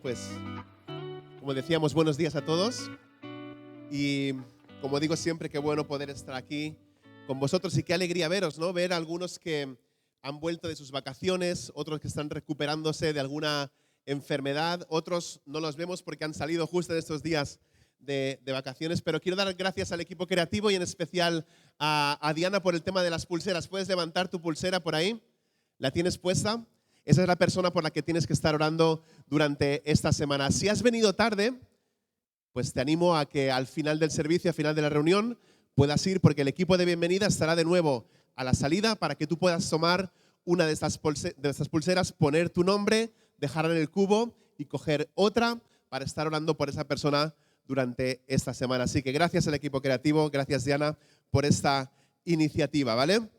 Pues, como decíamos, buenos días a todos. Y como digo siempre, qué bueno poder estar aquí con vosotros y qué alegría veros, ¿no? Ver a algunos que han vuelto de sus vacaciones, otros que están recuperándose de alguna enfermedad, otros no los vemos porque han salido justo en estos días de vacaciones. Pero quiero dar gracias al equipo creativo y en especial a Diana por el tema de las pulseras. ¿Puedes levantar tu pulsera por ahí? ¿La tienes puesta? Esa es la persona por la que tienes que estar orando durante esta semana. Si has venido tarde, pues te animo a que al final del servicio, al final de la reunión, puedas ir porque el equipo de bienvenida estará de nuevo a la salida para que tú puedas tomar una de estas pulseras, poner tu nombre, dejarla en el cubo y coger otra para estar orando por esa persona durante esta semana. Así que gracias al equipo creativo, gracias Diana por esta iniciativa, ¿vale?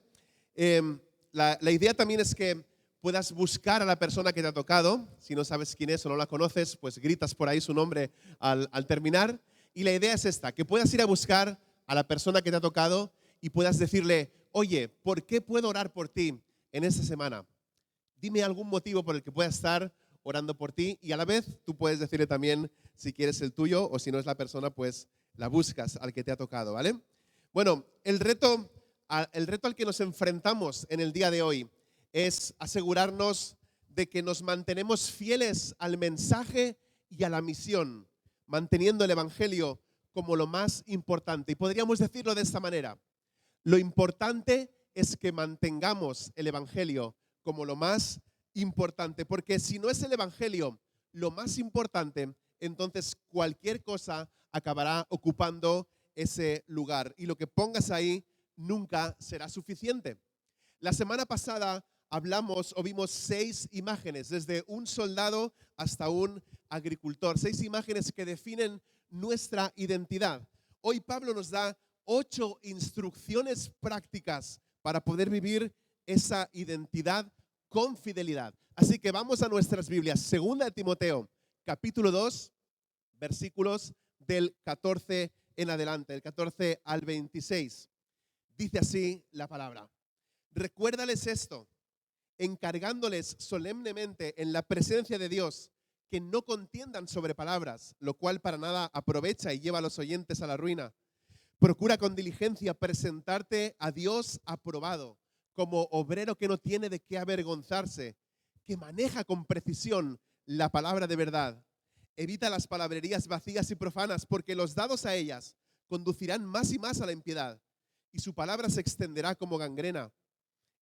La idea también es que puedas buscar a la persona que te ha tocado. Si no sabes quién es o no la conoces, pues gritas por ahí su nombre al terminar. Y la idea es esta, que puedas ir a buscar a la persona que te ha tocado y puedas decirle, oye, ¿por qué puedo orar por ti en esta semana? Dime algún motivo por el que pueda estar orando por ti y a la vez tú puedes decirle también si quieres el tuyo o si no es la persona, pues la buscas al que te ha tocado, ¿vale? Bueno, el reto al que nos enfrentamos en el día de hoy es asegurarnos de que nos mantenemos fieles al mensaje y a la misión, manteniendo el Evangelio como lo más importante. Y podríamos decirlo de esta manera, lo importante es que mantengamos el Evangelio como lo más importante, porque si no es el Evangelio lo más importante, entonces cualquier cosa acabará ocupando ese lugar y lo que pongas ahí nunca será suficiente. La semana pasada hablamos o vimos 6 imágenes, desde un soldado hasta un agricultor, 6 imágenes que definen nuestra identidad. Hoy Pablo nos da 8 instrucciones prácticas para poder vivir esa identidad con fidelidad. Así que vamos a nuestras Biblias, 2 Timoteo, capítulo 2, versículos del 14 en adelante, del 14 al 26. Dice así la palabra. Recuérdales esto, encargándoles solemnemente en la presencia de Dios que no contiendan sobre palabras, lo cual para nada aprovecha y lleva a los oyentes a la ruina. Procura con diligencia presentarte a Dios aprobado, como obrero que no tiene de qué avergonzarse, que maneja con precisión la palabra de verdad. Evita las palabrerías vacías y profanas, porque los dados a ellas conducirán más y más a la impiedad, y su palabra se extenderá como gangrena,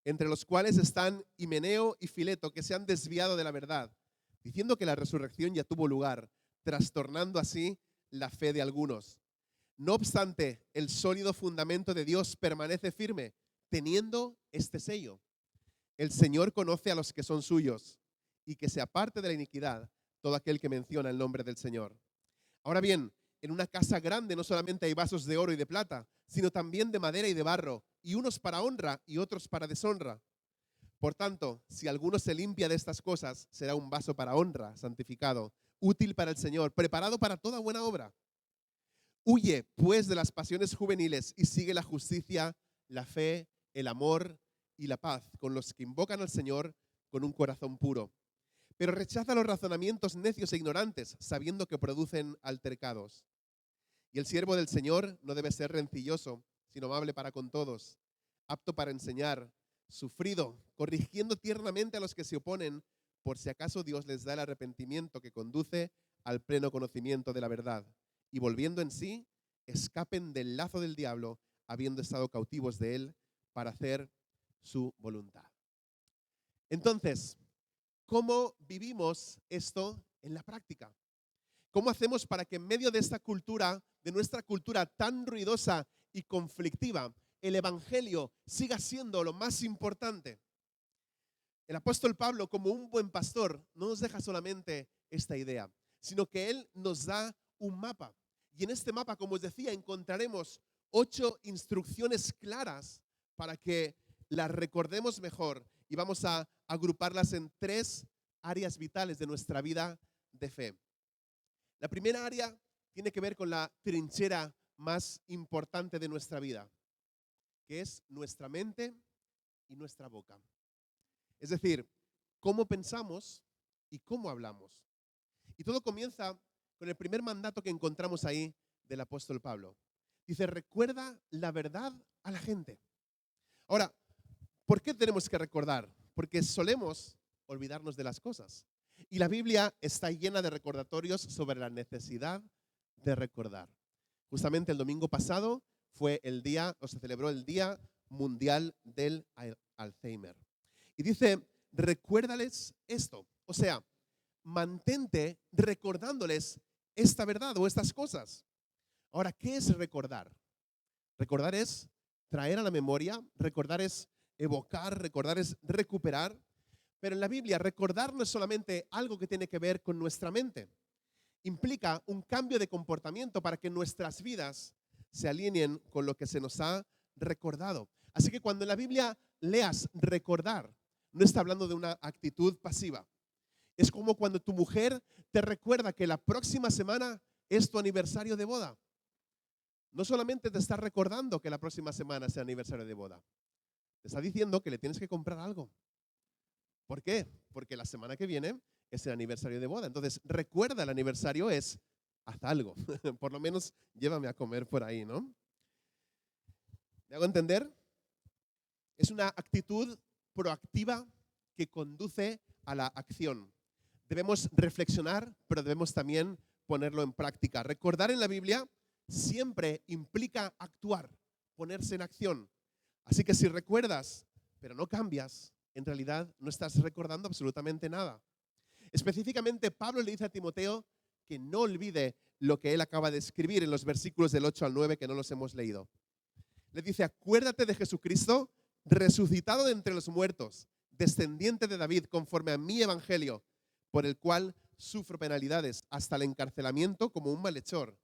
entre los cuales están Himeneo y Fileto, que se han desviado de la verdad, diciendo que la resurrección ya tuvo lugar, trastornando así la fe de algunos. No obstante, el sólido fundamento de Dios permanece firme, teniendo este sello. El Señor conoce a los que son suyos, y que se aparte de la iniquidad todo aquel que menciona el nombre del Señor. Ahora bien, en una casa grande no solamente hay vasos de oro y de plata, sino también de madera y de barro, y unos para honra y otros para deshonra. Por tanto, si alguno se limpia de estas cosas, será un vaso para honra, santificado, útil para el Señor, preparado para toda buena obra. Huye, pues, de las pasiones juveniles y sigue la justicia, la fe, el amor y la paz con los que invocan al Señor con un corazón puro. Pero rechaza los razonamientos necios e ignorantes, sabiendo que producen altercados. Y el siervo del Señor no debe ser rencilloso, sino amable para con todos, apto para enseñar, sufrido, corrigiendo tiernamente a los que se oponen, por si acaso Dios les da el arrepentimiento que conduce al pleno conocimiento de la verdad. Y volviendo en sí, escapen del lazo del diablo, habiendo estado cautivos de él, para hacer su voluntad. Entonces, ¿cómo vivimos esto en la práctica? ¿Cómo hacemos para que en medio de esta cultura, de nuestra cultura tan ruidosa y conflictiva, el Evangelio siga siendo lo más importante? El apóstol Pablo, como un buen pastor, no nos deja solamente esta idea, sino que él nos da un mapa. Y en este mapa, como os decía, encontraremos 8 instrucciones claras para que las recordemos mejor y vamos a agruparlas en 3 áreas vitales de nuestra vida de fe. La primera área tiene que ver con la trinchera más importante de nuestra vida, que es nuestra mente y nuestra boca. Es decir, cómo pensamos y cómo hablamos. Y todo comienza con el primer mandato que encontramos ahí del apóstol Pablo. Dice, recuerda la verdad a la gente. Ahora, ¿por qué tenemos que recordar? Porque solemos olvidarnos de las cosas. Y la Biblia está llena de recordatorios sobre la necesidad de recordar. Justamente el domingo pasado fue el día, o se celebró el Día Mundial del Alzheimer. Y dice, recuérdales esto. O sea, mantente recordándoles esta verdad o estas cosas. Ahora, ¿qué es recordar? Recordar es traer a la memoria, recordar es evocar, recordar es recuperar. Pero en la Biblia, recordar no es solamente algo que tiene que ver con nuestra mente. Implica un cambio de comportamiento para que nuestras vidas se alineen con lo que se nos ha recordado. Así que cuando en la Biblia leas recordar, no está hablando de una actitud pasiva. Es como cuando tu mujer te recuerda que la próxima semana es tu aniversario de boda. No solamente te está recordando que la próxima semana es el aniversario de boda, te está diciendo que le tienes que comprar algo. ¿Por qué? Porque la semana que viene es el aniversario de boda. Entonces, recuerda el aniversario es, haz algo. Por lo menos llévame a comer por ahí, ¿no? ¿Me hago entender? Es una actitud proactiva que conduce a la acción. Debemos reflexionar, pero debemos también ponerlo en práctica. Recordar en la Biblia siempre implica actuar, ponerse en acción. Así que si recuerdas, pero no cambias, en realidad no estás recordando absolutamente nada. Específicamente, Pablo le dice a Timoteo que no olvide lo que él acaba de escribir en los versículos del 8 al 9 que no los hemos leído. Le dice, acuérdate de Jesucristo, resucitado de entre los muertos, descendiente de David, conforme a mi evangelio, por el cual sufro penalidades hasta el encarcelamiento como un malhechor.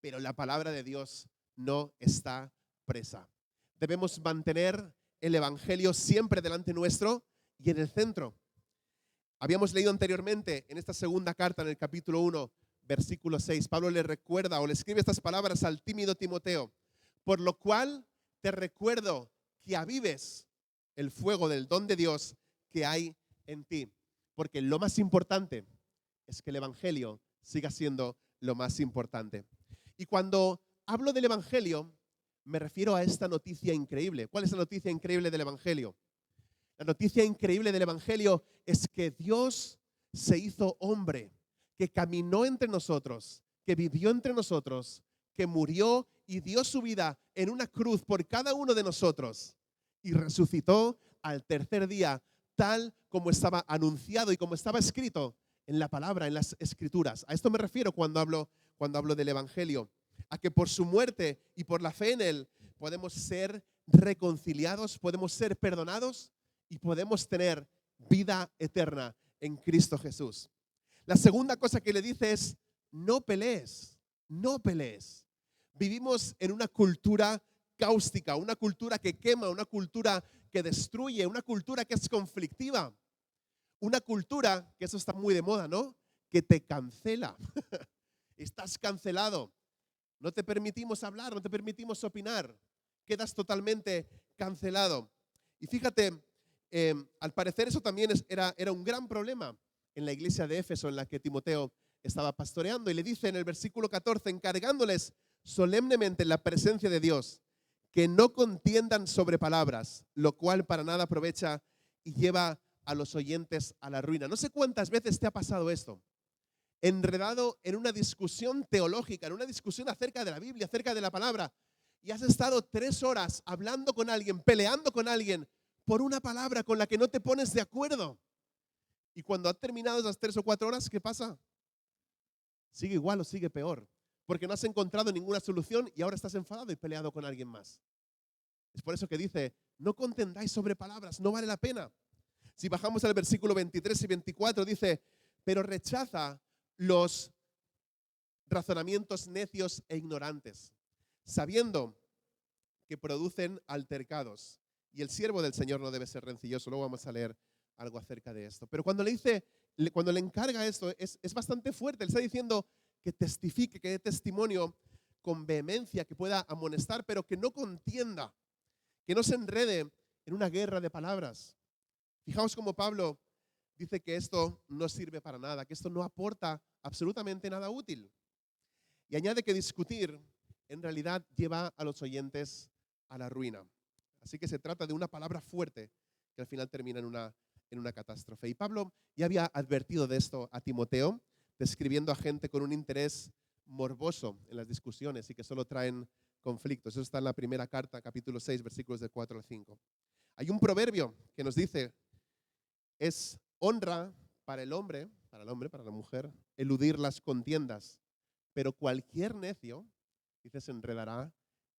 Pero la palabra de Dios no está presa. Debemos mantener el evangelio siempre delante nuestro y en el centro. Habíamos leído anteriormente en esta segunda carta, en el capítulo 1, versículo 6, Pablo le recuerda o le escribe estas palabras al tímido Timoteo, por lo cual te recuerdo que avives el fuego del don de Dios que hay en ti. Porque lo más importante es que el evangelio siga siendo lo más importante. Y cuando hablo del evangelio, me refiero a esta noticia increíble. ¿Cuál es la noticia increíble del evangelio? La noticia increíble del evangelio es que Dios se hizo hombre, que caminó entre nosotros, que vivió entre nosotros, que murió y dio su vida en una cruz por cada uno de nosotros y resucitó al tercer día, tal como estaba anunciado y como estaba escrito en la palabra, en las escrituras. A esto me refiero cuando hablo del evangelio, a que por su muerte y por la fe en él podemos ser reconciliados, podemos ser perdonados y podemos tener vida eterna en Cristo Jesús. La segunda cosa que le dice es, no pelees, no pelees. Vivimos en una cultura cáustica, una cultura que quema, una cultura que destruye, una cultura que es conflictiva, una cultura, que eso está muy de moda, ¿no? Que te cancela. Estás cancelado. No te permitimos hablar, no te permitimos opinar. Quedas totalmente cancelado. Y fíjate, al parecer eso también era un gran problema en la iglesia de Éfeso en la que Timoteo estaba pastoreando. Y le dice en el versículo 14, encargándoles solemnemente en la presencia de Dios, que no contiendan sobre palabras, lo cual para nada aprovecha y lleva a los oyentes a la ruina. No sé cuántas veces te ha pasado esto, enredado en una discusión teológica, en una discusión acerca de la Biblia, acerca de la palabra, y has estado 3 horas hablando con alguien, peleando con alguien por una palabra con la que no te pones de acuerdo. Y cuando has terminado esas 3 o 4 horas, ¿qué pasa? Sigue igual o sigue peor, porque no has encontrado ninguna solución y ahora estás enfadado y peleado con alguien más. Es por eso que dice, no contendáis sobre palabras, no vale la pena. Si bajamos al versículo 23 y 24, dice, pero rechaza los razonamientos necios e ignorantes, sabiendo que producen altercados. Y el siervo del Señor no debe ser rencilloso. Luego vamos a leer algo acerca de esto. Pero cuando le encarga esto, es bastante fuerte. Él está diciendo que testifique, que dé testimonio con vehemencia, que pueda amonestar, pero que no contienda, que no se enrede en una guerra de palabras. Fijaos cómo Pablo dice que esto no sirve para nada, que esto no aporta absolutamente nada útil. Y añade que discutir en realidad lleva a los oyentes a la ruina. Así que se trata de una palabra fuerte que al final termina en una catástrofe. Y Pablo ya había advertido de esto a Timoteo, describiendo a gente con un interés morboso en las discusiones y que solo traen conflictos. Eso está en la primera carta, capítulo 6, versículos de 4 al 5. Hay un proverbio que nos dice, es honra para el hombre, para la mujer, eludir las contiendas, pero cualquier necio, dice, se enredará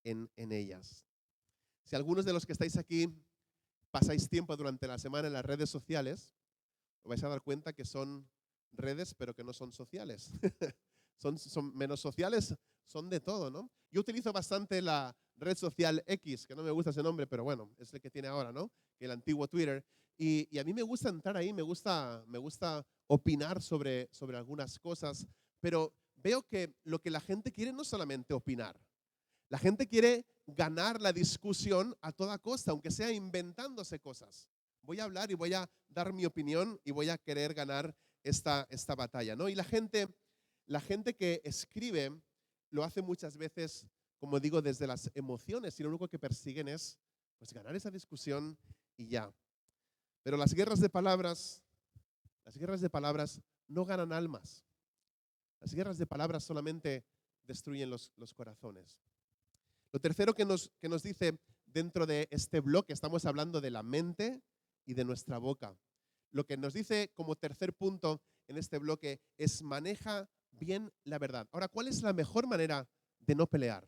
en ellas. Si algunos de los que estáis aquí pasáis tiempo durante la semana en las redes sociales, os vais a dar cuenta que son redes, pero que no son sociales. son menos sociales, son de todo, ¿no? Yo utilizo bastante la red social X, que no me gusta ese nombre, pero bueno, es el que tiene ahora, ¿no? El antiguo Twitter. Y a mí me gusta entrar ahí, me gusta opinar sobre algunas cosas, pero veo que lo que la gente quiere no es solamente opinar. La gente quiere ganar la discusión a toda costa, aunque sea inventándose cosas. Voy a hablar y voy a dar mi opinión y voy a querer ganar esta batalla, ¿no? Y la gente que escribe lo hace muchas veces, como digo, desde las emociones y lo único que persiguen es pues, ganar esa discusión y ya. Pero las guerras de palabras no ganan almas. Las guerras de palabras solamente destruyen los corazones. Lo tercero que nos dice dentro de este bloque, estamos hablando de la mente y de nuestra boca. Lo que nos dice como tercer punto en este bloque es maneja bien la verdad. Ahora, ¿cuál es la mejor manera de no pelear?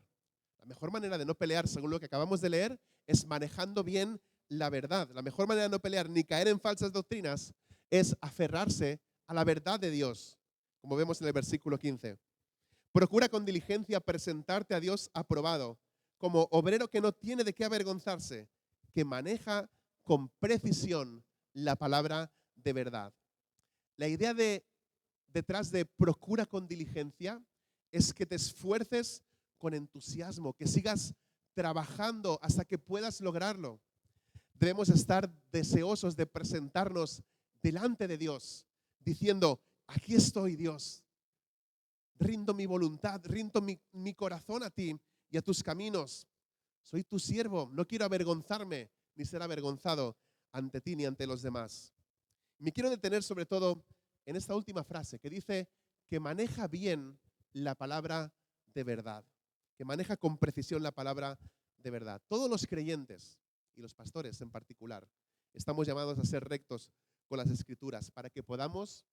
La mejor manera de no pelear, según lo que acabamos de leer, es manejando bien la verdad. La mejor manera de no pelear ni caer en falsas doctrinas es aferrarse a la verdad de Dios, como vemos en el versículo 15. Procura con diligencia presentarte a Dios aprobado, como obrero que no tiene de qué avergonzarse, que maneja con precisión la palabra de verdad. La idea detrás de procura con diligencia es que te esfuerces con entusiasmo, que sigas trabajando hasta que puedas lograrlo. Debemos estar deseosos de presentarnos delante de Dios, diciendo, aquí estoy, Dios. Rindo mi voluntad, rindo mi corazón a ti y a tus caminos. Soy tu siervo, no quiero avergonzarme ni ser avergonzado ante ti ni ante los demás. Me quiero detener sobre todo en esta última frase que dice que maneja bien la palabra de verdad, que maneja con precisión la palabra de verdad. Todos los creyentes, y los pastores en particular, estamos llamados a ser rectos con las Escrituras para que podamos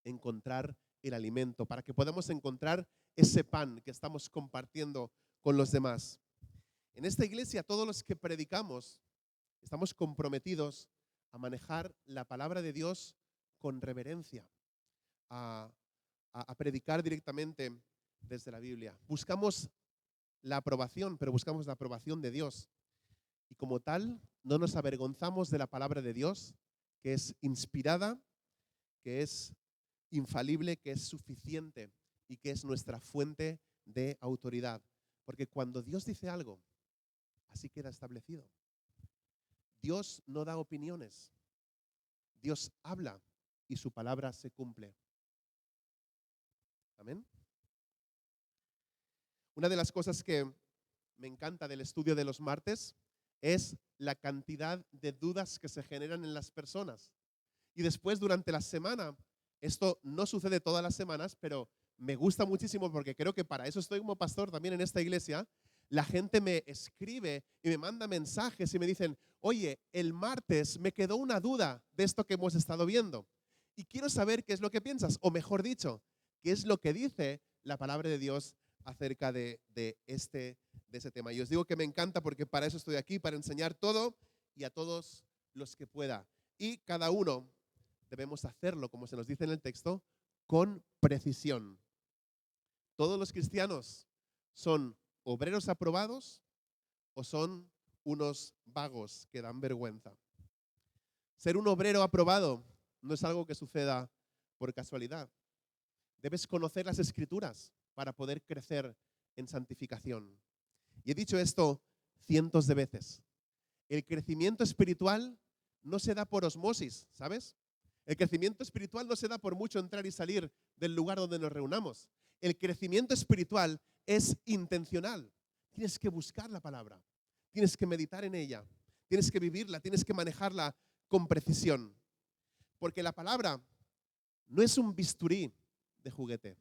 encontrar el alimento, para que podamos encontrar ese pan que estamos compartiendo con los demás. En esta iglesia, todos los que predicamos estamos comprometidos a manejar la palabra de Dios con reverencia, a predicar directamente desde la Biblia. Buscamos la aprobación, pero buscamos la aprobación de Dios. Y como tal, no nos avergonzamos de la palabra de Dios, que es inspirada, que es infalible, que es suficiente y que es nuestra fuente de autoridad. Porque cuando Dios dice algo, así queda establecido. Dios no da opiniones. Dios habla y su palabra se cumple. Amén. Una de las cosas que me encanta del estudio de los martes es la cantidad de dudas que se generan en las personas. Y después, durante la semana, esto no sucede todas las semanas, pero me gusta muchísimo porque creo que para eso estoy como pastor también en esta iglesia. La gente me escribe y me manda mensajes y me dicen, oye, el martes me quedó una duda de esto que hemos estado viendo y quiero saber qué es lo que piensas, o mejor dicho, qué es lo que dice la palabra de Dios acerca de ese tema. Y os digo que me encanta porque para eso estoy aquí, para enseñar todo y a todos los que pueda. Y cada uno debemos hacerlo, como se nos dice en el texto, con precisión. Todos los cristianos son obreros aprobados o son unos vagos que dan vergüenza. Ser un obrero aprobado no es algo que suceda por casualidad. Debes conocer las Escrituras para poder crecer en santificación. Y he dicho esto cientos de veces. El crecimiento espiritual no se da por osmosis, ¿sabes? El crecimiento espiritual no se da por mucho entrar y salir del lugar donde nos reunamos. El crecimiento espiritual es intencional. Tienes que buscar la palabra, tienes que meditar en ella, tienes que vivirla, tienes que manejarla con precisión. Porque la palabra no es un bisturí de juguete.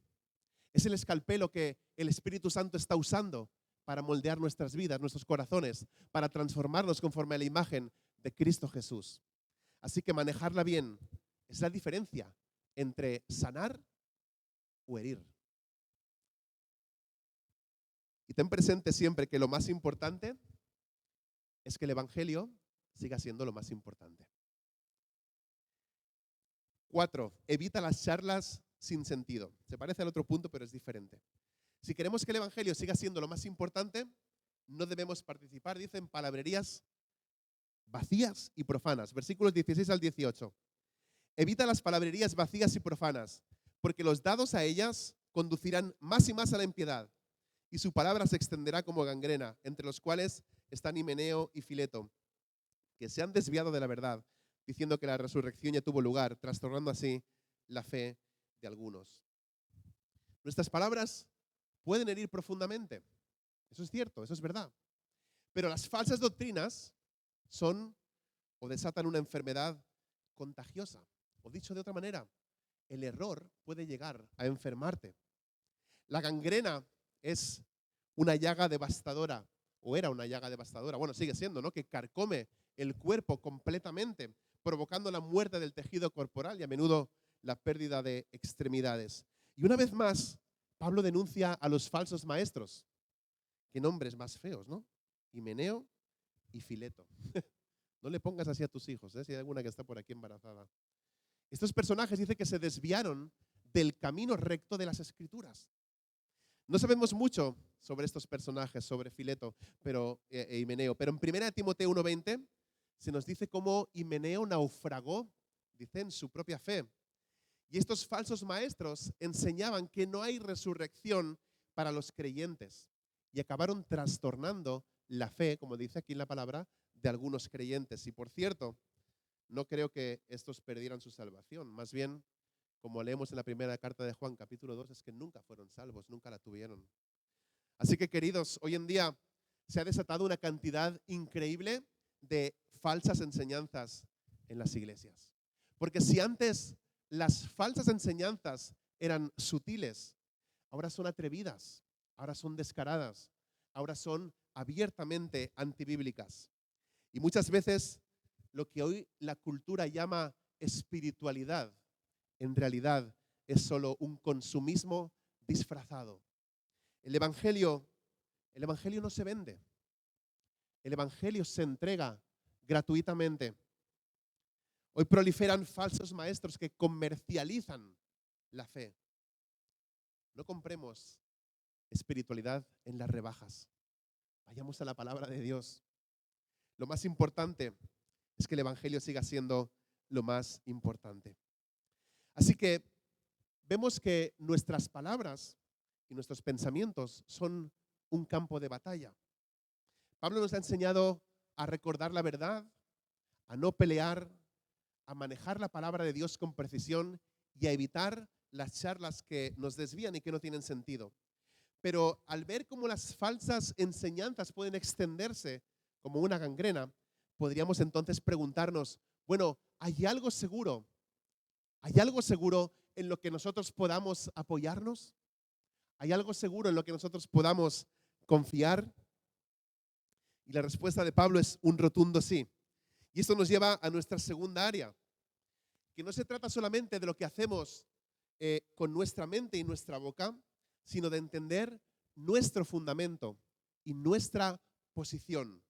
Es el escalpelo que el Espíritu Santo está usando para moldear nuestras vidas, nuestros corazones, para transformarnos conforme a la imagen de Cristo Jesús. Así que manejarla bien es la diferencia entre sanar o herir. Y ten presente siempre que lo más importante es que el Evangelio siga siendo lo más importante. 4. Evita las charlas sin sentido. Se parece al otro punto, pero es diferente. Si queremos que el Evangelio siga siendo lo más importante, no debemos participar, dice, en palabrerías vacías y profanas. Versículos 16 al 18. Evita las palabrerías vacías y profanas, porque los dados a ellas conducirán más y más a la impiedad, y su palabra se extenderá como gangrena, entre los cuales están Himeneo y Fileto, que se han desviado de la verdad, diciendo que la resurrección ya tuvo lugar, trastornando así la fe de algunos. Nuestras palabras pueden herir profundamente. Eso es cierto, eso es verdad. Pero las falsas doctrinas son o desatan una enfermedad contagiosa. O dicho de otra manera, el error puede llegar a enfermarte. La gangrena es una llaga devastadora, o era una llaga devastadora, bueno, sigue siendo, ¿no? Que carcome el cuerpo completamente, provocando la muerte del tejido corporal y a menudo la pérdida de extremidades. Y una vez más, Pablo denuncia a los falsos maestros. Qué nombres más feos, ¿no? Himeneo y Fileto. No le pongas así a tus hijos, si hay alguna que está por aquí embarazada. Estos personajes dice que se desviaron del camino recto de las Escrituras. No sabemos mucho sobre estos personajes, sobre Fileto e Himeneo, pero en 1 Timoteo 1:20 se nos dice cómo Himeneo naufragó, dice, en su propia fe. Y estos falsos maestros enseñaban que no hay resurrección para los creyentes y acabaron trastornando la fe, como dice aquí en la palabra, de algunos creyentes. Y por cierto, no creo que estos perdieran su salvación. Más bien, como leemos en la primera carta de Juan, capítulo 2, es que nunca fueron salvos, nunca la tuvieron. Así que, queridos, hoy en día se ha desatado una cantidad increíble de falsas enseñanzas en las iglesias. Porque si antes las falsas enseñanzas eran sutiles, ahora son atrevidas, ahora son descaradas, ahora son abiertamente antibíblicas. Y muchas veces lo que hoy la cultura llama espiritualidad, en realidad es solo un consumismo disfrazado. El evangelio no se vende. El evangelio se entrega gratuitamente. Hoy proliferan falsos maestros que comercializan la fe. No compremos espiritualidad en las rebajas. Vayamos a la palabra de Dios. Lo más importante es que el evangelio siga siendo lo más importante. Así que vemos que nuestras palabras y nuestros pensamientos son un campo de batalla. Pablo nos ha enseñado a recordar la verdad, a no pelear, a manejar la palabra de Dios con precisión y a evitar las charlas que nos desvían y que no tienen sentido. Pero al ver cómo las falsas enseñanzas pueden extenderse como una gangrena, podríamos entonces preguntarnos, bueno, ¿hay algo seguro? ¿Hay algo seguro en lo que nosotros podamos apoyarnos? ¿Hay algo seguro en lo que nosotros podamos confiar? Y la respuesta de Pablo es un rotundo sí. Y esto nos lleva a nuestra segunda área, que no se trata solamente de lo que hacemos con nuestra mente y nuestra boca, sino de entender nuestro fundamento y nuestra posición,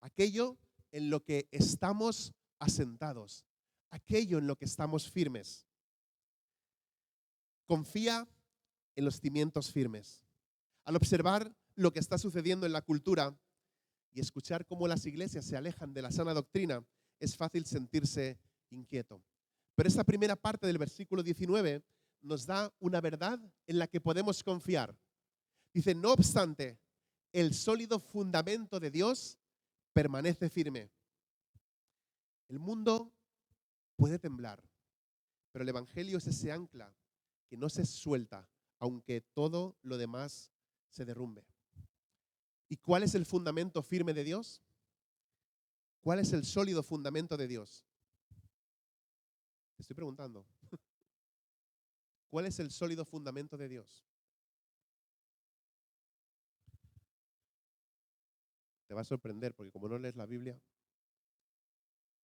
aquello en lo que estamos asentados, aquello en lo que estamos firmes. Confía en los cimientos firmes. Al observar lo que está sucediendo en la cultura y escuchar cómo las iglesias se alejan de la sana doctrina, es fácil sentirse inquieto. Pero esta primera parte del versículo 19 nos da una verdad en la que podemos confiar. Dice, no obstante, el sólido fundamento de Dios permanece firme. El mundo puede temblar, Pero el Evangelio es ese ancla que no se suelta, aunque todo lo demás se derrumbe. ¿Y cuál es el fundamento firme de Dios? ¿Cuál es el sólido fundamento de Dios? Te estoy preguntando. ¿Cuál es el sólido fundamento de Dios? Te va a sorprender porque como no lees la Biblia,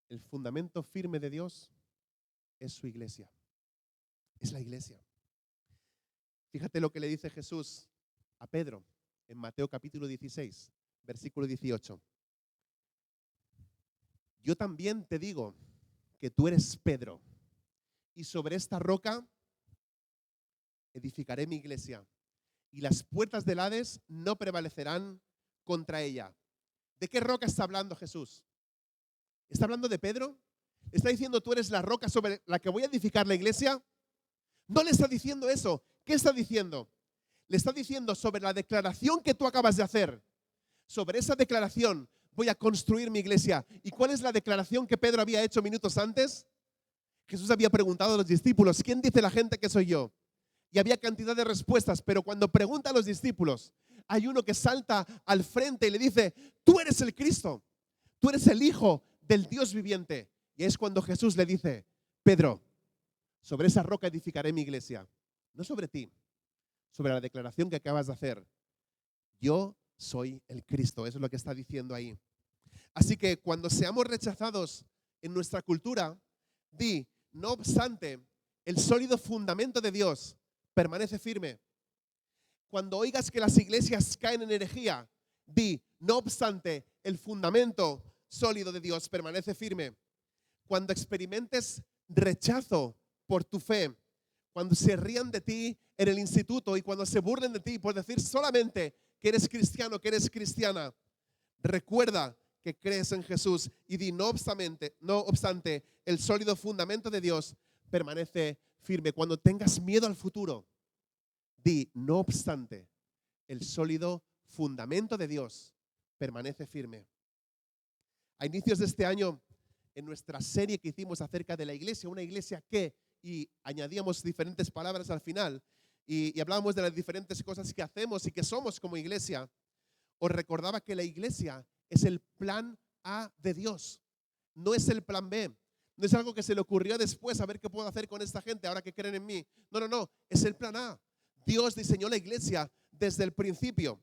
el fundamento firme de Dios es su iglesia. Es la iglesia. Fíjate lo que le dice Jesús a Pedro en Mateo capítulo 16, versículo 18. Yo también te digo que tú eres Pedro, y sobre esta roca edificaré mi iglesia, y las puertas del Hades no prevalecerán contra ella. ¿De qué roca está hablando Jesús? ¿Está hablando de Pedro? ¿Está diciendo tú eres la roca sobre la que voy a edificar la iglesia? No le está diciendo eso. ¿Qué está diciendo? Le está diciendo sobre la declaración que tú acabas de hacer. Sobre esa declaración voy a construir mi iglesia. ¿Y cuál es la declaración que Pedro había hecho minutos antes? Jesús había preguntado a los discípulos, ¿quién dice la gente que soy yo? Y había cantidad de respuestas, pero cuando pregunta a los discípulos, hay uno que salta al frente y le dice, tú eres el Cristo, tú eres el Hijo del Dios viviente. Y es cuando Jesús le dice, Pedro, sobre esa roca edificaré mi iglesia. No sobre ti, sobre la declaración que acabas de hacer. Yo soy el Cristo, eso es lo que está diciendo ahí. Así que cuando seamos rechazados en nuestra cultura, di, no obstante, el sólido fundamento de Dios permanece firme. Cuando oigas que las iglesias caen en herejía, di, no obstante, el fundamento sólido de Dios permanece firme. Cuando experimentes rechazo por tu fe, cuando se rían de ti en el instituto y cuando se burlen de ti por decir solamente que eres cristiano, que eres cristiana, recuerda que crees en Jesús y di, no obstante, el sólido fundamento de Dios permanece firme. Cuando tengas miedo al futuro, di, no obstante, el sólido fundamento de Dios permanece firme. A inicios de este año, en nuestra serie que hicimos acerca de la iglesia, una iglesia que, y añadíamos diferentes palabras al final, y hablábamos de las diferentes cosas que hacemos y que somos como iglesia, os recordaba que la iglesia es el plan A de Dios, no es el plan B. No es algo que se le ocurrió después a ver qué puedo hacer con esta gente ahora que creen en mí. No, es el plan A. Dios diseñó la iglesia desde el principio.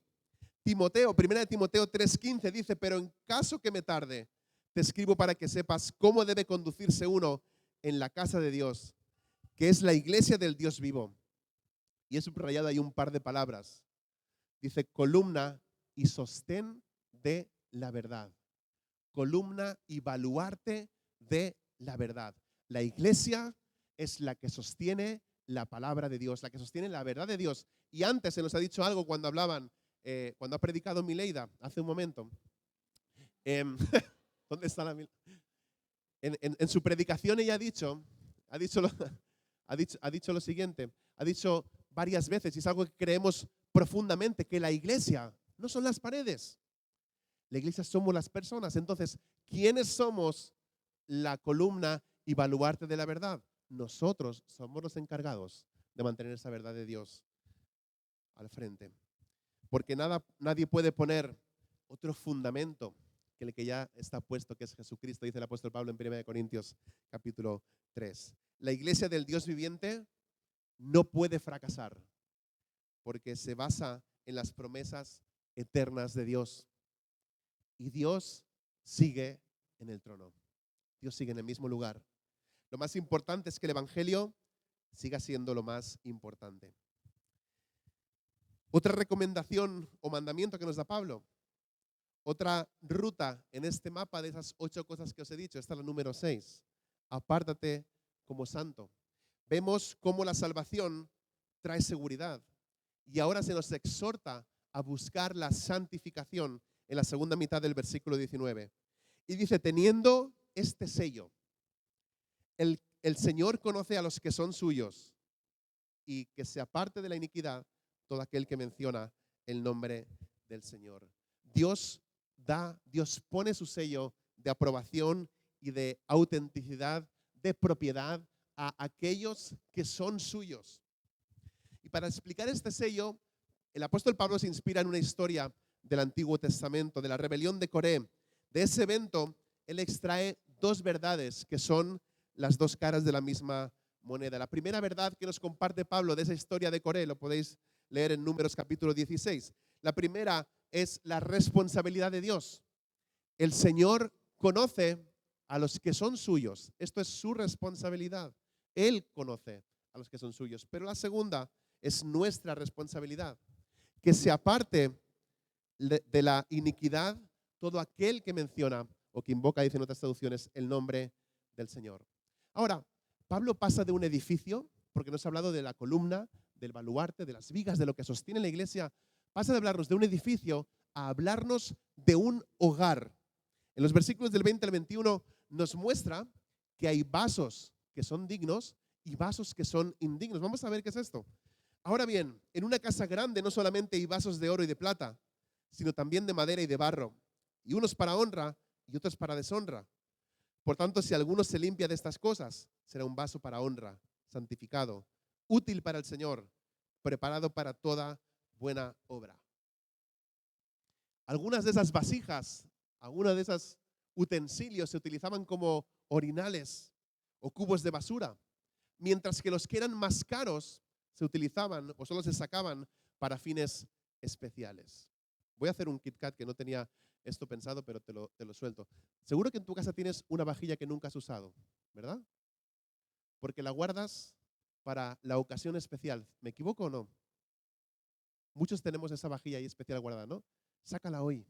Primera de Timoteo 3:15 dice, pero en caso que me tarde, te escribo para que sepas cómo debe conducirse uno en la casa de Dios, que es la iglesia del Dios vivo. Y he subrayado ahí un par de palabras. Dice, columna y sostén de la verdad. Columna y baluarte de la verdad. La iglesia es la que sostiene la palabra de Dios, la que sostiene la verdad de Dios. Y antes se nos ha dicho algo cuando hablaban, cuando ha predicado Mileida hace un momento. ¿Dónde está la Mileida? En su predicación ella ha dicho lo siguiente, ha dicho varias veces, y es algo que creemos profundamente, que la iglesia no son las paredes. La iglesia somos las personas. Entonces, ¿quiénes somos la columna y baluarte de la verdad? Nosotros somos los encargados de mantener esa verdad de Dios al frente. Porque nadie puede poner otro fundamento que el que ya está puesto, que es Jesucristo, dice el apóstol Pablo en 1 Corintios capítulo 3. La iglesia del Dios viviente no puede fracasar porque se basa en las promesas eternas de Dios. Y Dios sigue en el trono. Dios sigue en el mismo lugar. Lo más importante es que el Evangelio siga siendo lo más importante. Otra recomendación o mandamiento que nos da Pablo. Otra ruta en este mapa de esas 8 cosas que os he dicho. Esta es la número 6. Apártate como santo. Vemos cómo la salvación trae seguridad. Y ahora se nos exhorta a buscar la santificación en la segunda mitad del versículo 19. Y dice, teniendo este sello, el Señor conoce a los que son suyos y que se aparte de la iniquidad todo aquel que menciona el nombre del Señor. Dios pone su sello de aprobación y de autenticidad, de propiedad a aquellos que son suyos. Y para explicar este sello, el apóstol Pablo se inspira en una historia del Antiguo Testamento, de la rebelión de Coré. De ese evento, él extrae dos verdades que son las dos caras de la misma moneda. La primera verdad que nos comparte Pablo de esa historia de Coré, lo podéis leer en Números capítulo 16. La primera es la responsabilidad de Dios. El Señor conoce a los que son suyos. Esto es su responsabilidad. Él conoce a los que son suyos. Pero la segunda es nuestra responsabilidad. Que se aparte de la iniquidad todo aquel que menciona o que invoca, dicen otras traducciones, el nombre del Señor. Ahora, Pablo pasa de un edificio, porque nos ha hablado de la columna, del baluarte, de las vigas, de lo que sostiene la iglesia, pasa de hablarnos de un edificio a hablarnos de un hogar. En los versículos del 20 al 21 nos muestra que hay vasos que son dignos y vasos que son indignos. Vamos a ver qué es esto. Ahora bien, en una casa grande no solamente hay vasos de oro y de plata, sino también de madera y de barro, y unos para honra y otros para deshonra. Por tanto, si alguno se limpia de estas cosas, será un vaso para honra, santificado, útil para el Señor, preparado para toda buena obra. Algunas de esas vasijas, algunas de esos utensilios se utilizaban como orinales o cubos de basura, mientras que los que eran más caros se utilizaban o solo se sacaban para fines especiales. Voy a hacer un KitKat que no tenía esto pensado, pero te lo suelto. Seguro que en tu casa tienes una vajilla que nunca has usado, ¿verdad? Porque la guardas para la ocasión especial. ¿Me equivoco o no? Muchos tenemos esa vajilla ahí especial guardada, ¿no? Sácala hoy.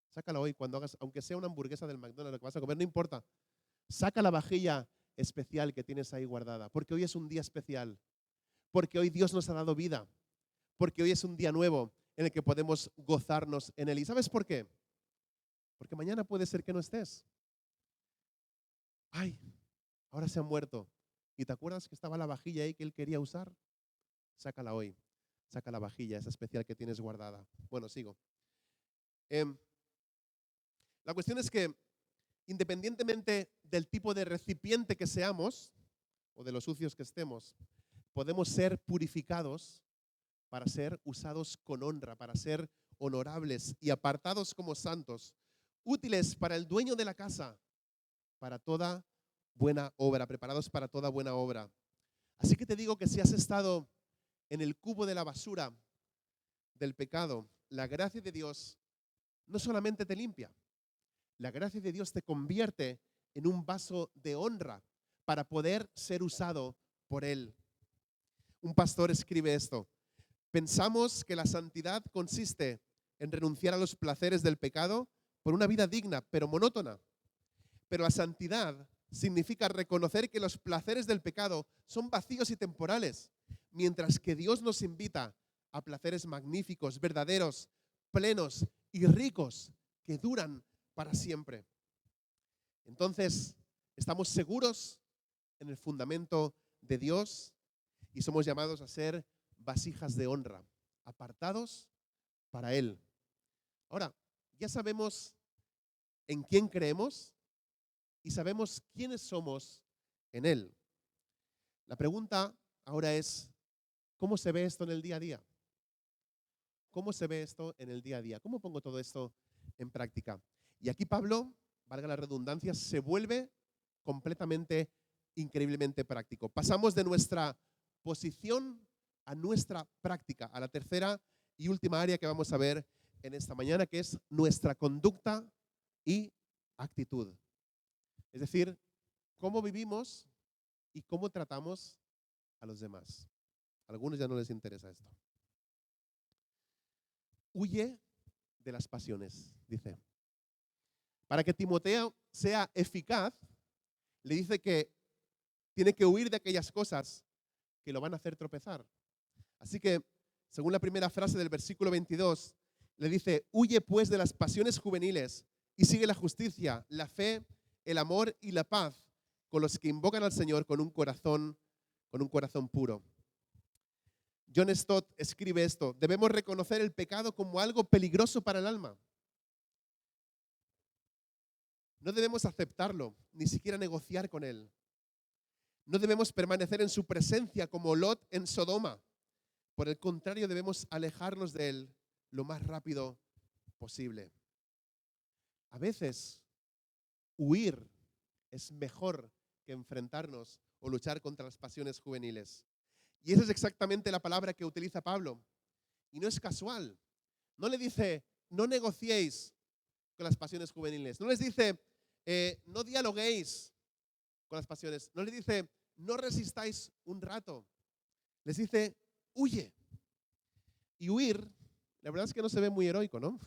Sácala hoy cuando hagas, aunque sea una hamburguesa del McDonald's, lo que vas a comer, no importa. Saca la vajilla especial que tienes ahí guardada, porque hoy es un día especial, porque hoy Dios nos ha dado vida, porque hoy es un día nuevo en el que podemos gozarnos en Él. ¿Y sabes por qué? Porque mañana puede ser que no estés. Ay, ahora se ha muerto. ¿Y te acuerdas que estaba la vajilla ahí que Él quería usar? Sácala hoy. Saca la vajilla, esa especial que tienes guardada. Bueno, sigo. La cuestión es que, independientemente del tipo de recipiente que seamos o de los sucios que estemos, podemos ser purificados para ser usados con honra, para ser honorables y apartados como santos, útiles para el dueño de la casa, para toda buena obra, preparados para toda buena obra. Así que te digo que si has estado en el cubo de la basura del pecado, la gracia de Dios no solamente te limpia, la gracia de Dios te convierte en un vaso de honra para poder ser usado por Él. Un pastor escribe esto: pensamos que la santidad consiste en renunciar a los placeres del pecado por una vida digna, pero monótona. Pero la santidad significa reconocer que los placeres del pecado son vacíos y temporales, mientras que Dios nos invita a placeres magníficos, verdaderos, plenos y ricos que duran para siempre. Entonces, estamos seguros en el fundamento de Dios y somos llamados a ser vasijas de honra, apartados para Él. Ahora, ya sabemos en quién creemos y sabemos quiénes somos en Él. La pregunta ahora es, ¿cómo se ve esto en el día a día? ¿Cómo se ve esto en el día a día? ¿Cómo pongo todo esto en práctica? Y aquí Pablo, valga la redundancia, se vuelve completamente, increíblemente práctico. Pasamos de nuestra posición a nuestra práctica, a la tercera y última área que vamos a ver en esta mañana, que es nuestra conducta y actitud. Es decir, cómo vivimos y cómo tratamos a los demás. A algunos ya no les interesa esto. Huye de las pasiones, dice. Para que Timoteo sea eficaz, le dice que tiene que huir de aquellas cosas que lo van a hacer tropezar. Así que, según la primera frase del versículo 22, le dice: huye pues de las pasiones juveniles y sigue la justicia, la fe, el amor y la paz con los que invocan al Señor con un corazón puro. John Stott escribe esto: debemos reconocer el pecado como algo peligroso para el alma. No debemos aceptarlo, ni siquiera negociar con él. No debemos permanecer en su presencia como Lot en Sodoma. Por el contrario, debemos alejarnos de él lo más rápido posible. A veces, huir es mejor que enfrentarnos o luchar contra las pasiones juveniles. Y esa es exactamente la palabra que utiliza Pablo. Y no es casual. No le dice, no negociéis con las pasiones juveniles. No les dice, no dialoguéis con las pasiones. No les dice, no resistáis un rato. Les dice, huye. Y huir, la verdad es que no se ve muy heroico, ¿no?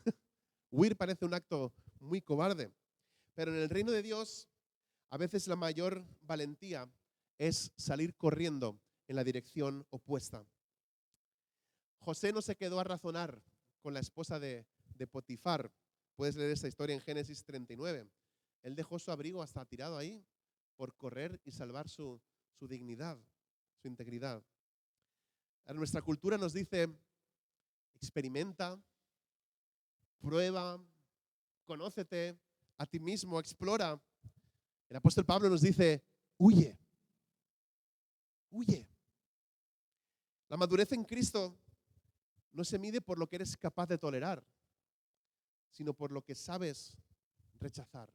Huir parece un acto muy cobarde. Pero en el reino de Dios, a veces la mayor valentía es salir corriendo en la dirección opuesta. José no se quedó a razonar con la esposa de Potifar. Puedes leer esta historia en Génesis 39. Él dejó su abrigo hasta tirado ahí por correr y salvar su dignidad, su integridad. Nuestra cultura nos dice, experimenta, prueba, conócete a ti mismo, explora. El apóstol Pablo nos dice, huye, huye. La madurez en Cristo no se mide por lo que eres capaz de tolerar, sino por lo que sabes rechazar.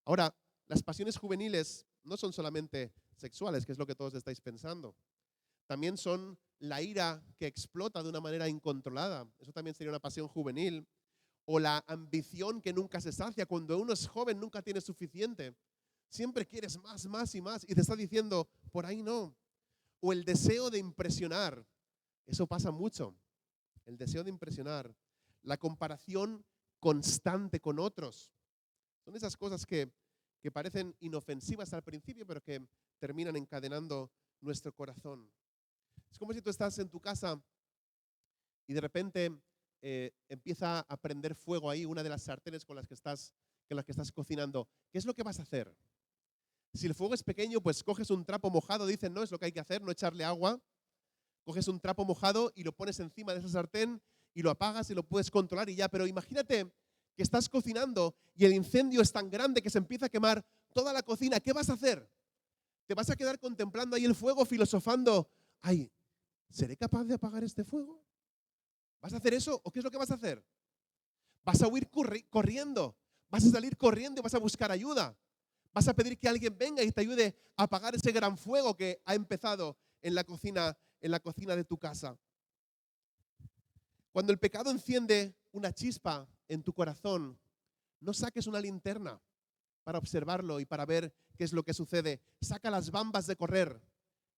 Ahora, las pasiones juveniles no son solamente sexuales, que es lo que todos estáis pensando. También son la ira que explota de una manera incontrolada. Eso también sería una pasión juvenil. O la ambición que nunca se sacia. Cuando uno es joven nunca tiene suficiente. Siempre quieres más, más y más. Y te está diciendo, por ahí no. O el deseo de impresionar. Eso pasa mucho. El deseo de impresionar. La comparación constante con otros. Son esas cosas que parecen inofensivas al principio, pero que terminan encadenando nuestro corazón. Es como si tú estás en tu casa y de repente empieza a prender fuego ahí una de las sartenes con las que estás cocinando. ¿Qué es lo que vas a hacer? Si el fuego es pequeño, pues coges un trapo mojado, dicen, no, es lo que hay que hacer, no echarle agua. Coges un trapo mojado y lo pones encima de esa sartén y lo apagas y lo puedes controlar y ya. Pero imagínate que estás cocinando y el incendio es tan grande que se empieza a quemar toda la cocina. ¿Qué vas a hacer? ¿Te vas a quedar contemplando ahí el fuego, filosofando? Ay, ¿seré capaz de apagar este fuego? ¿Vas a hacer eso o qué es lo que vas a hacer? Vas a huir corriendo, vas a salir corriendo y vas a buscar ayuda. Vas a pedir que alguien venga y te ayude a apagar ese gran fuego que ha empezado en la cocina de tu casa. Cuando el pecado enciende una chispa en tu corazón, no saques una linterna para observarlo y para ver qué es lo que sucede. Saca las bambas de correr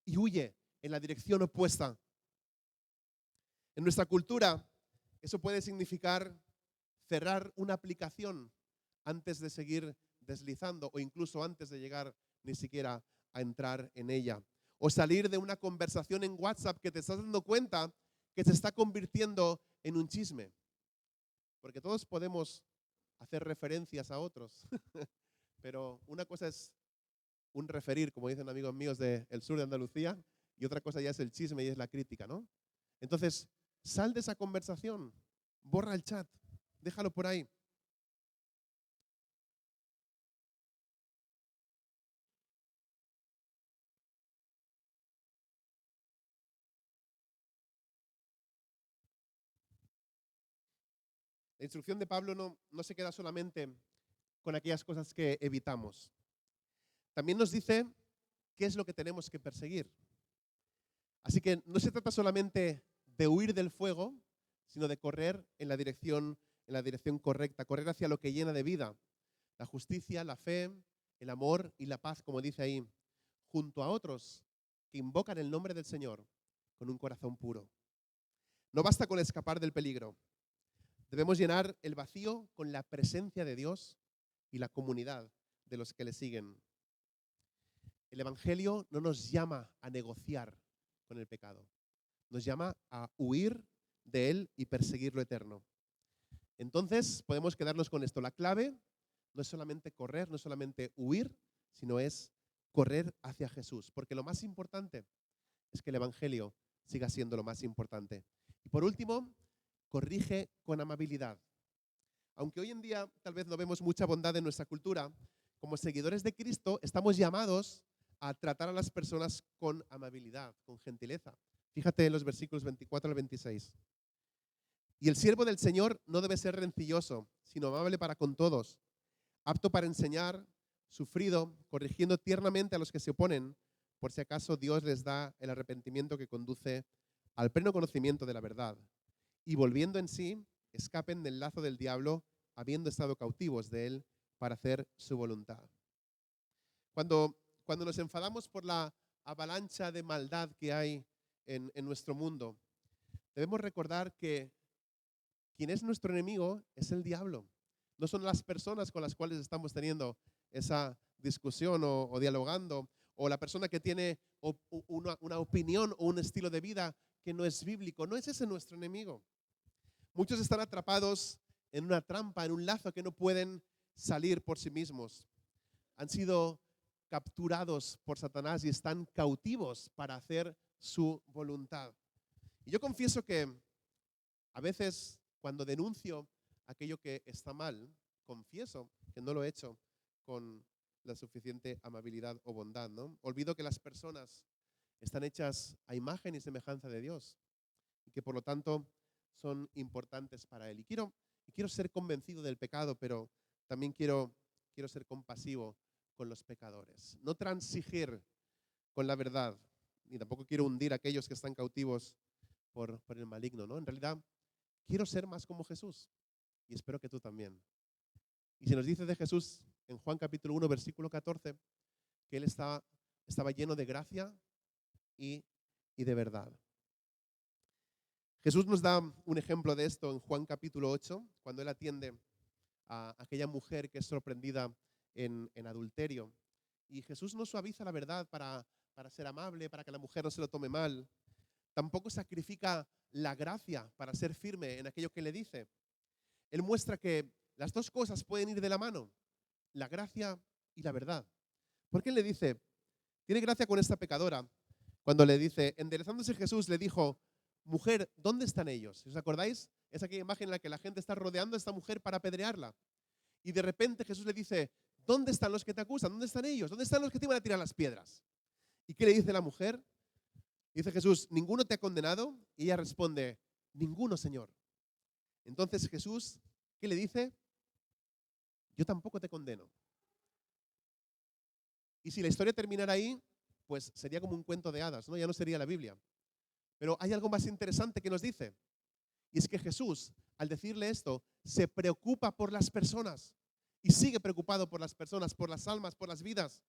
y huye en la dirección opuesta. En nuestra cultura, eso puede significar cerrar una aplicación antes de seguir deslizando o incluso antes de llegar ni siquiera a entrar en ella. O salir de una conversación en WhatsApp que te estás dando cuenta que se está convirtiendo en un chisme. Porque todos podemos hacer referencias a otros, pero una cosa es un referir, como dicen amigos míos del sur de Andalucía, y otra cosa ya es el chisme y es la crítica, ¿no? Entonces, sal de esa conversación, borra el chat, déjalo por ahí. La instrucción de Pablo no se queda solamente con aquellas cosas que evitamos. También nos dice qué es lo que tenemos que perseguir. Así que no se trata solamente de huir del fuego, sino de correr en la dirección correcta, correr hacia lo que llena de vida. La justicia, la fe, el amor y la paz, como dice ahí, junto a otros que invocan el nombre del Señor con un corazón puro. No basta con escapar del peligro. Debemos llenar el vacío con la presencia de Dios y la comunidad de los que le siguen. El Evangelio no nos llama a negociar con el pecado. Nos llama a huir de él y perseguir lo eterno. Entonces podemos quedarnos con esto. La clave no es solamente correr, no es solamente huir, sino es correr hacia Jesús. Porque lo más importante es que el Evangelio siga siendo lo más importante. Y por último, corrige con amabilidad. Aunque hoy en día tal vez no vemos mucha bondad en nuestra cultura, como seguidores de Cristo estamos llamados a tratar a las personas con amabilidad, con gentileza. Fíjate en los versículos 24 al 26. Y el siervo del Señor no debe ser rencilloso, sino amable para con todos, apto para enseñar, sufrido, corrigiendo tiernamente a los que se oponen, por si acaso Dios les da el arrepentimiento que conduce al pleno conocimiento de la verdad. Y volviendo en sí, escapen del lazo del diablo, habiendo estado cautivos de él para hacer su voluntad. Cuando nos enfadamos por la avalancha de maldad que hay en nuestro mundo, debemos recordar que quien es nuestro enemigo es el diablo. No son las personas con las cuales estamos teniendo esa discusión o dialogando, o la persona que tiene una opinión o un estilo de vida que no es bíblico. No es ese nuestro enemigo. Muchos están atrapados en una trampa, en un lazo que no pueden salir por sí mismos. Han sido capturados por Satanás y están cautivos para hacer su voluntad. Y yo confieso que a veces cuando denuncio aquello que está mal, confieso que no lo he hecho con la suficiente amabilidad o bondad, ¿no? Olvido que las personas están hechas a imagen y semejanza de Dios y que por lo tanto son importantes para Él. Y quiero ser convencido del pecado, pero también quiero ser compasivo con los pecadores. No transigir con la verdad, ni tampoco quiero hundir a aquellos que están cautivos por el maligno, ¿no? En realidad, quiero ser más como Jesús y espero que tú también. Y se nos dice de Jesús en Juan capítulo 1, versículo 14, que Él estaba lleno de gracia y de verdad. Jesús nos da un ejemplo de esto en Juan capítulo 8, cuando Él atiende a aquella mujer que es sorprendida en adulterio. Y Jesús no suaviza la verdad para ser amable, para que la mujer no se lo tome mal. Tampoco sacrifica la gracia para ser firme en aquello que le dice. Él muestra que las dos cosas pueden ir de la mano, la gracia y la verdad. Porque Él le dice, tiene gracia con esta pecadora, cuando le dice, enderezándose Jesús, le dijo, mujer, ¿dónde están ellos? ¿Os acordáis? Es aquella imagen en la que la gente está rodeando a esta mujer para apedrearla. Y de repente Jesús le dice, ¿dónde están los que te acusan? ¿Dónde están ellos? ¿Dónde están los que te iban a tirar las piedras? ¿Y qué le dice la mujer? Dice Jesús, ¿ninguno te ha condenado? Y ella responde, ninguno, Señor. Entonces Jesús, ¿qué le dice? Yo tampoco te condeno. Y si la historia terminara ahí, pues sería como un cuento de hadas, ¿no? Ya no sería la Biblia. Pero hay algo más interesante que nos dice. Y es que Jesús, al decirle esto, se preocupa por las personas. Y sigue preocupado por las personas, por las almas, por las vidas.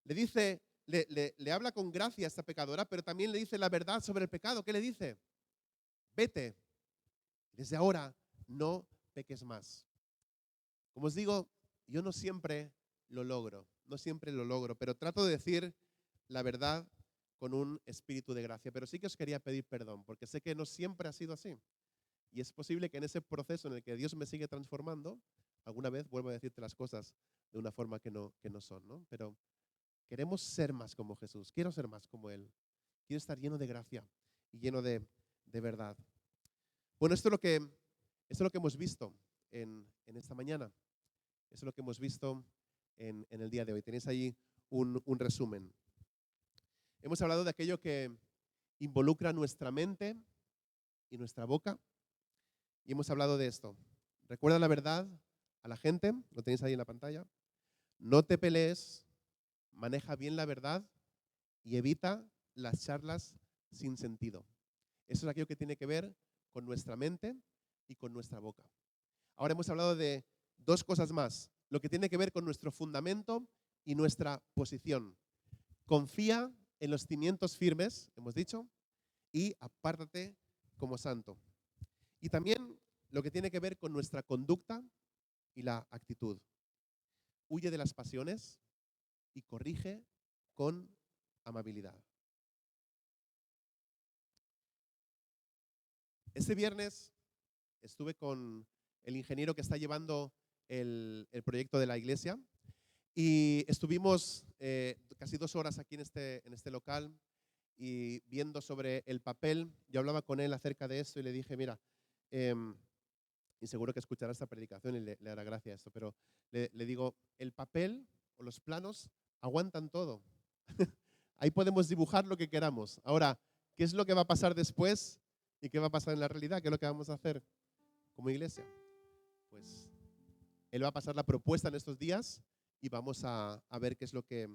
Le dice, le habla con gracia a esta pecadora, pero también le dice la verdad sobre el pecado. ¿Qué le dice? Vete. Desde ahora no peques más. Como os digo, yo no siempre lo logro, pero trato de decir la verdad con un espíritu de gracia. Pero sí que os quería pedir perdón, porque sé que no siempre ha sido así. Y es posible que en ese proceso en el que Dios me sigue transformando, alguna vez vuelva a decirte las cosas de una forma que no son, ¿no? Pero queremos ser más como Jesús, quiero ser más como Él. Quiero estar lleno de gracia y lleno de verdad. Bueno, esto es lo que hemos visto en esta mañana. Eso es lo que hemos visto en el día de hoy. Tenéis ahí un resumen. Hemos hablado de aquello que involucra nuestra mente y nuestra boca. Y hemos hablado de esto. Recuerda la verdad a la gente, lo tenéis ahí en la pantalla. No te pelees, maneja bien la verdad y evita las charlas sin sentido. Eso es aquello que tiene que ver con nuestra mente y con nuestra boca. Ahora hemos hablado de dos cosas más, lo que tiene que ver con nuestro fundamento y nuestra posición. Confía en los cimientos firmes, hemos dicho, y apártate como santo. Y también lo que tiene que ver con nuestra conducta y la actitud. Huye de las pasiones y corrige con amabilidad. Este viernes estuve con el ingeniero que está llevando el proyecto de la iglesia y estuvimos casi 2 horas aquí en este local y viendo sobre el papel. Yo hablaba con él acerca de esto y le dije, mira, y seguro que escuchará esta predicación y le hará gracia esto, pero le digo, el papel o los planos aguantan todo. Ahí podemos dibujar lo que queramos. Ahora, ¿qué es lo que va a pasar después y qué va a pasar en la realidad? ¿Qué es lo que vamos a hacer como iglesia? Pues Él va a pasar la propuesta en estos días y vamos a ver qué es lo que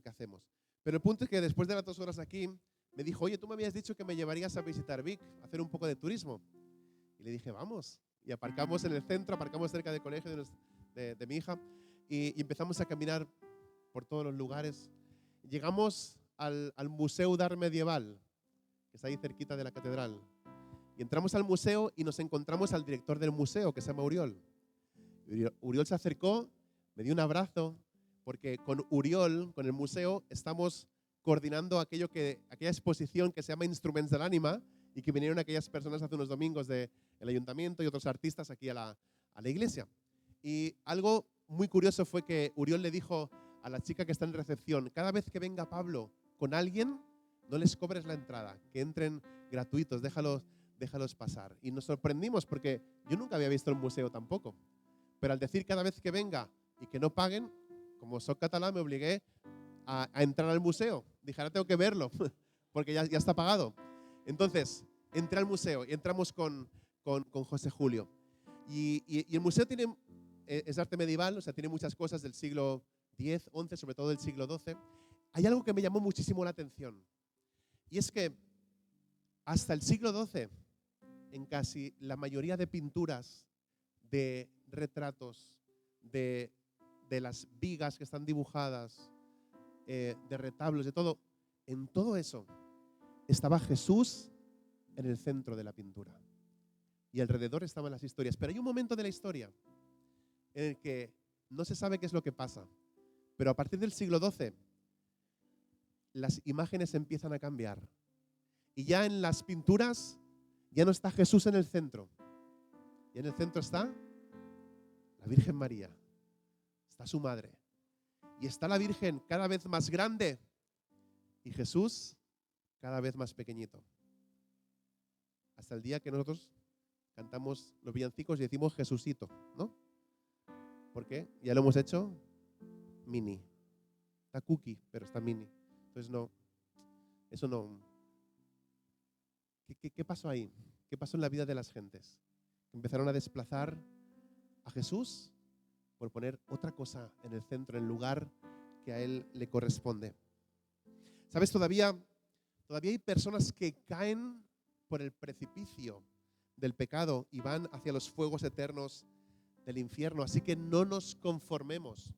hacemos. Pero el punto es que después de las 2 horas aquí, me dijo, oye, tú me habías dicho que me llevarías a visitar Vic, a hacer un poco de turismo. Y le dije, vamos. Y aparcamos en el centro, aparcamos cerca del colegio de mi hija y empezamos a caminar por todos los lugares. Llegamos al Museu d'Art Medieval, que está ahí cerquita de la catedral. Y entramos al museo y nos encontramos al director del museo, que se llama Uriol. Uriol se acercó, me dio un abrazo, porque con Uriol, con el museo, estamos coordinando aquella exposición que se llama Instruments de l'Ànima y que vinieron aquellas personas hace unos domingos del ayuntamiento y otros artistas aquí a la iglesia. Y algo muy curioso fue que Uriol le dijo a la chica que está en recepción, cada vez que venga Pablo con alguien, no les cobres la entrada, que entren gratuitos, déjalos pasar. Y nos sorprendimos porque yo nunca había visto el museo tampoco. Pero al decir cada vez que venga y que no paguen, como soy catalán, me obligué a entrar al museo. Dije, ahora tengo que verlo, porque ya está pagado. Entonces, entré al museo y entramos con José Julio. Y el museo es arte medieval, o sea, tiene muchas cosas del siglo X, XI, sobre todo del siglo XII. Hay algo que me llamó muchísimo la atención. Y es que hasta el siglo XII, en casi la mayoría de pinturas, de retratos, de las vigas que están dibujadas, de retablos, de todo, en todo eso estaba Jesús en el centro de la pintura. Y alrededor estaban las historias. Pero hay un momento de la historia en el que no se sabe qué es lo que pasa. Pero a partir del siglo XII, las imágenes empiezan a cambiar. Y ya en las pinturas, ya no está Jesús en el centro. Y en el centro está la Virgen María. Está su madre. Y está la Virgen cada vez más grande y Jesús cada vez más pequeñito. Hasta el día que nosotros cantamos los villancicos y decimos Jesucito, ¿no? ¿Por qué? Ya lo hemos hecho mini. Está cookie, pero está mini. Entonces no, eso no. ¿Qué pasó ahí? ¿Qué pasó en la vida de las gentes? Empezaron a desplazar a Jesús por poner otra cosa en el centro, en el lugar que a Él le corresponde. ¿Sabes? Todavía hay personas que caen por el precipicio del pecado y van hacia los fuegos eternos del infierno. Así que no nos conformemos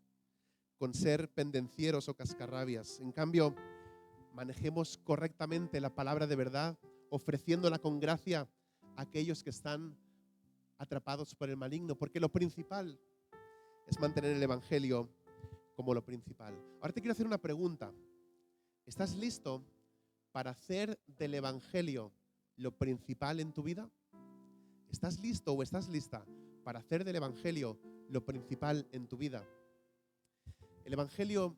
con ser pendencieros o cascarrabias. En cambio, manejemos correctamente la palabra de verdad, ofreciéndola con gracia a aquellos que están atrapados por el maligno, porque lo principal es mantener el Evangelio como lo principal. Ahora te quiero hacer una pregunta. ¿Estás listo para hacer del Evangelio lo principal en tu vida? ¿Estás listo o estás lista para hacer del Evangelio lo principal en tu vida? El Evangelio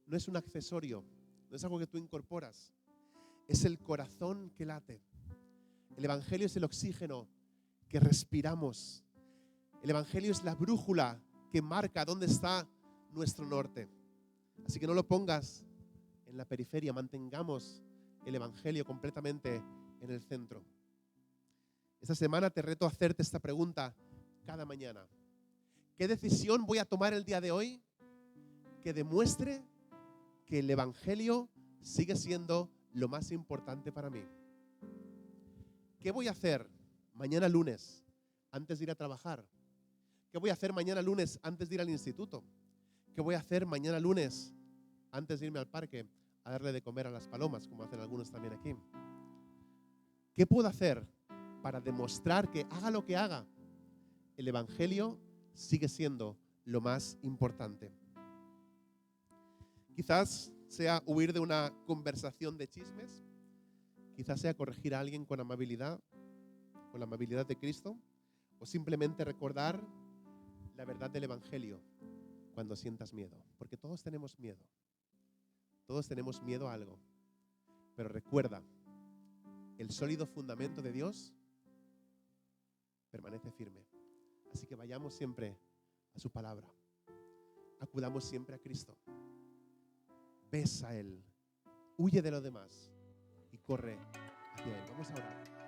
no es un accesorio, no es algo que tú incorporas, es el corazón que late. El Evangelio es el oxígeno que respiramos. El Evangelio es la brújula que marca dónde está nuestro norte. Así que no lo pongas en la periferia, mantengamos el Evangelio completamente en el centro. Esta semana te reto a hacerte esta pregunta cada mañana. ¿Qué decisión voy a tomar el día de hoy que demuestre que el Evangelio sigue siendo lo más importante para mí? ¿Qué voy a hacer mañana lunes antes de ir a trabajar? ¿Qué voy a hacer mañana lunes antes de ir al instituto? ¿Qué voy a hacer mañana lunes antes de irme al parque a darle de comer a las palomas, como hacen algunos también aquí? ¿Qué puedo hacer para demostrar que haga lo que haga, el Evangelio sigue siendo lo más importante? Quizás sea huir de una conversación de chismes, quizás sea corregir a alguien con la amabilidad de Cristo, o simplemente recordar la verdad del Evangelio cuando sientas miedo, porque todos tenemos miedo a algo, pero recuerda, el sólido fundamento de Dios permanece firme. Así que vayamos siempre a su palabra, acudamos siempre a Cristo, ves a Él, huye de lo demás y corre hacia Él. Vamos a orar.